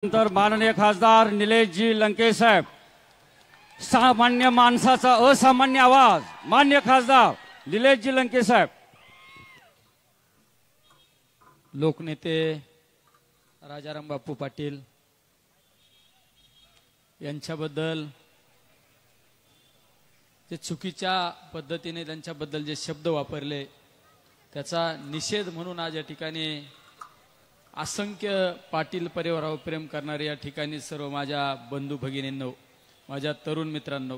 नंतर माननीय खासदार निलेशजी लंके साहेब, सामान्य माणसाचा असामान्य आवाज, मान्य खासदार निलेशजी लंके साहेब. लोकनेते राजाराम बापू पाटील यांच्याबद्दल जे चुकीच्या पद्धतीने त्यांच्याबद्दल जे शब्द वापरले त्याचा निषेध म्हणून आज या ठिकाणी असंख्य पाटील परिवारावर प्रेम करणारे या ठिकाणी सर्व माझ्या बंधू भगिनींनो, माझ्या तरुण मित्रांनो,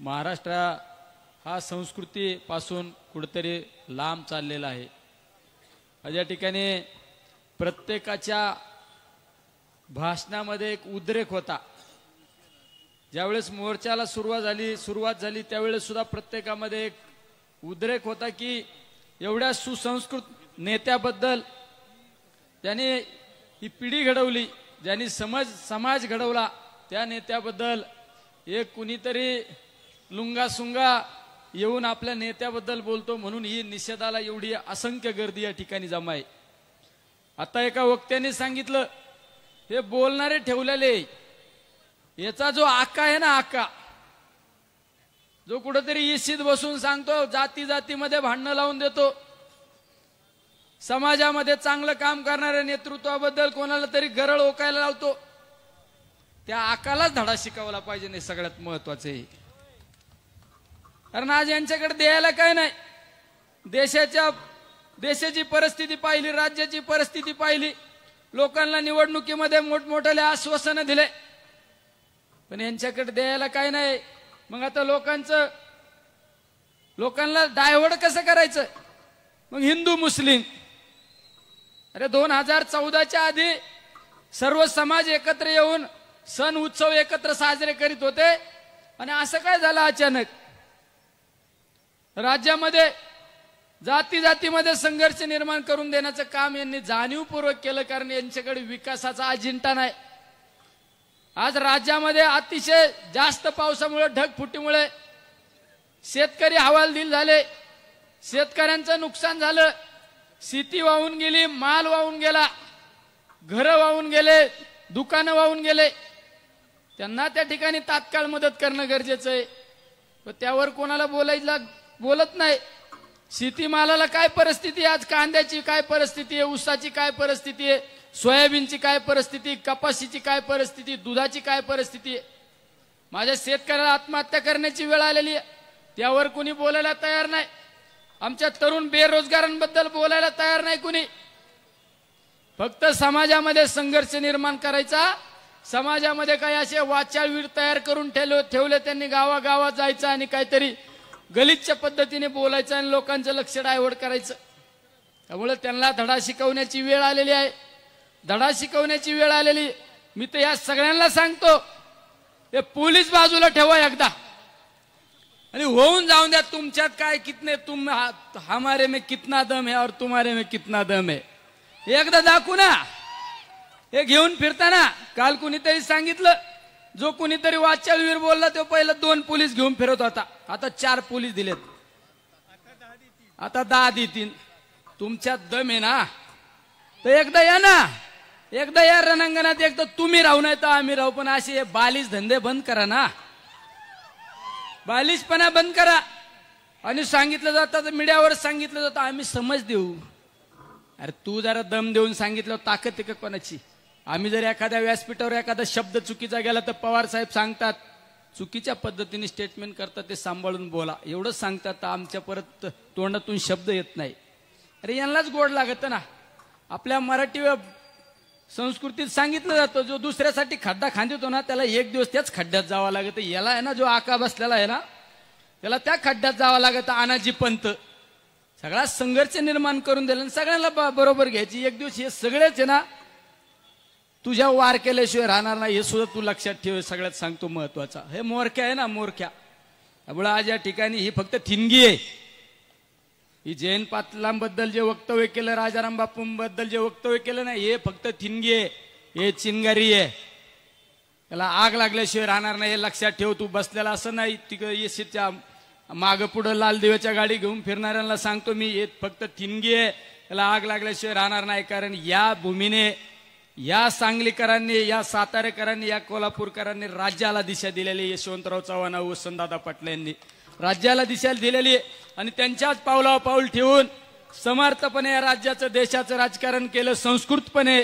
महाराष्ट्र हा संस्कृतीपासून कुठेतरी लांब चाललेला आहे. आज या ठिकाणी प्रत्येकाच्या भाषणामध्ये एक उद्रेक होता. ज्यावेळेस मोर्चाला सुरुवात झाली त्यावेळेस सुद्धा प्रत्येकामध्ये एक उद्रेक होता की एवढ्या सुसंस्कृत नेत्याबद्दल, ज्यांनी ही पिढी घडवली, ज्यांनी समाज घडवला, त्या नेत्याबद्दल एक कुणीतरी लुंगासुंगा येऊन आपल्या नेत्याबद्दल बोलतो म्हणून ही निषेधाला एवढी असंख्य गर्दी या ठिकाणी जमा आहे. आता एका वक्त्याने सांगितलं, हे बोलणारे ठेवलेले, याचा जो आका आहे ना, आका जो कुठेतरी इशीत बसून सांगतो, जाती जातीमध्ये भांडणं लावून देतो, समाजामध्ये चांगलं काम करणाऱ्या नेतृत्वाबद्दल कोणाला तरी गरळ ओकायला लावतो, त्या आकालाच धडा शिकवला पाहिजे. नाही सगळ्यात महत्वाचं आहे, कारण आज यांच्याकडे द्यायला काय नाही. देशाची परिस्थिती पाहिली, राज्याची परिस्थिती पाहिली, लोकांना निवडणुकीमध्ये मोठमोठे आश्वासनं दिले, पण यांच्याकडे द्यायला काय नाही. मग आता लोकांना डायव्हर्ट कसं करायचं? मग हिंदू मुस्लिम, अरे 2014च्या आधी सर्व समाज एकत्र येऊन सण उत्सव एकत्र साजरे करीत होते, आणि असं काय झालं अचानक? राज्यामध्ये जातीमध्ये संघर्ष निर्माण करून देण्याचं काम यांनी जाणीवपूर्वक केलं, कारण यांच्याकडे विकासाचा अजेंडा नाही. आज राज्यामध्ये अतिशय जास्त पावसामुळे, ढगफुटीमुळे शेतकरी हवालदिल झाले, शेतकऱ्यांचं नुकसान झालं, शेती वाहून गेली, माल वाहून गेला, घरं वाहून गेले, दुकानं वाहून गेले. त्यांना त्या ठिकाणी तात्काळ मदत करणं गरजेचं आहे, पण त्यावर कोणाला बोलत नाही. शेतीमालाला काय परिस्थिती आहे आज? कांद्याची काय परिस्थिती आहे, ऊसाची काय परिस्थिती आहे, सोयाबीनची काय परिस्थिती, कपाशीची काय परिस्थिती, दुधाची काय परिस्थिती आहे? माझ्या शेतकऱ्याला आत्महत्या करण्याची वेळ आलेली आहे, त्यावर कोणी बोलायला तयार नाही. आमच्या तरुण बेरोजगारांबद्दल बोलायला तयार नाही कुणी. फक्त समाजामध्ये संघर्ष निर्माण करायचा, समाजामध्ये काही असे वाचाळवीर तयार करून ठेवले त्यांनी, गावागावात जायचं आणि काहीतरी गलिच्छ पद्धतीने बोलायचं आणि लोकांचं लक्ष डायव्हर्ट करायचं. त्यामुळे त्यांना धडा शिकवण्याची वेळ आलेली आहे, धडा शिकवण्याची वेळ आलेली. मी तर या सगळ्यांना सांगतो, हे पोलीस बाजूला ठेवा एकदा, आणि होऊन जाऊन द्या. तुमच्यात काय कितने हमारे में कितना दम है और तुम्हारे में कितना दम है, एकदा दाखवू ना. हे घेऊन फिरताना काल कुणीतरी सांगितलं, जो कुणीतरी वाचाळवीर बोलला तो पहिला 2 पोलीस घेऊन फिरत होता, आता 4 पोलीस दिलेत, आता 10 देतील. तुमच्यात दम आहे ना, तर एकदा या ना, एकदा या रणांगणात. एकदा तुम्ही राहू नाही तर आम्ही राहू, पण असे बालिश धंदे बंद करा ना, बालिशपणा बंद करा. आणि सांगितलं जातं, मीडियावर सांगितलं जातं आम्ही समज देऊ. अरे तू जरा दम देऊन सांगितलं, ताकद आहे का कोणाची? आम्ही जर एखाद्या व्यासपीठावर एखादा शब्द चुकीचा गेला तर पवार साहेब सांगतात, चुकीच्या पद्धतीने स्टेटमेंट करतात, ते सांभाळून बोला, एवढंच सांगतात. आमच्या परत तोंडातून शब्द येत नाही. अरे यांनाच गोड लागत ना. आपल्या मराठी संस्कृतीत सांगितलं जातं, जो दुसऱ्यासाठी खड्डा खांदतो ना त्याला एक दिवस त्याच खड्ड्यात जावं लागतं. याला आहे ना, जो आका बसलेला आहे ना, त्याला त्या खड्ड्यात जावं लागतं. आनाजी पंत सगळा संघर्ष निर्माण करून दिला, सगळ्यांना बरोबर घ्यायची. एक दिवस हे सगळेच आहे ना, तुझ्या वार केल्याशिवाय राहणार नाही, हे सुद्धा तू लक्षात ठेव. सगळ्यात सांगतो महत्वाचा, हे मोरक्या आहे ना, मोरक्या. त्यामुळे आज या ठिकाणी ही फक्त थिनगी आहे. ही जयंत पाटलांबद्दल जे वक्तव्य केलं, राजाराम बापूंबद्दल जे वक्तव्य केलं नाही, हे फक्त थिनगी आहे, हे चिंगारी आहे. त्याला आग लागल्याशिवाय राहणार नाही, हे लक्षात ठेव. तू बसलेला असं नाही तिकडे येशीच्या माग पुढे लाल दिव्याच्या गाडी घेऊन फिरणाऱ्यांना सांगतो मी, हे फक्त थिनगी आहे, त्याला आग लागल्याशिवाय राहणार नाही. कारण या भूमीने या सांगलीकरांनी, या सातारेकरांनी, या कोल्हापूरकरांनी राज्याला दिशा दिलेली. यशवंतराव चव्हाण, वसंतदादा पाटील यांनी राज्याला दिशा दिलेली आणि त्यांच्याच पावलावर पाऊल ठेवून समर्थपणे या राज्याचं, देशाचं राजकारण केलं. संस्कृतपणे,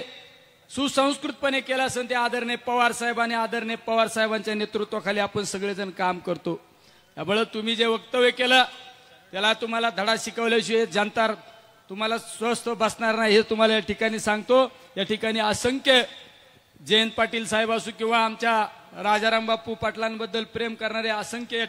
सुसंस्कृतपणे केलं असं ते आदरणीय पवार साहेब आणि आदरणीय पवार साहेबांच्या नेतृत्वाखाली आपण सगळेजण काम करतो. त्यामुळे तुम्ही जे वक्तव्य केलं त्याला तुम्हाला धडा शिकवल्याशिवाय जनता तुम्हाला स्वस्थ बसणार नाही हे तुम्हाला या ठिकाणी सांगतो. या ठिकाणी असंख्य जयंत पाटील साहेब असो किंवा आमच्या राजाराम बापू पाटलांबद्दल प्रेम करणारे असंख्य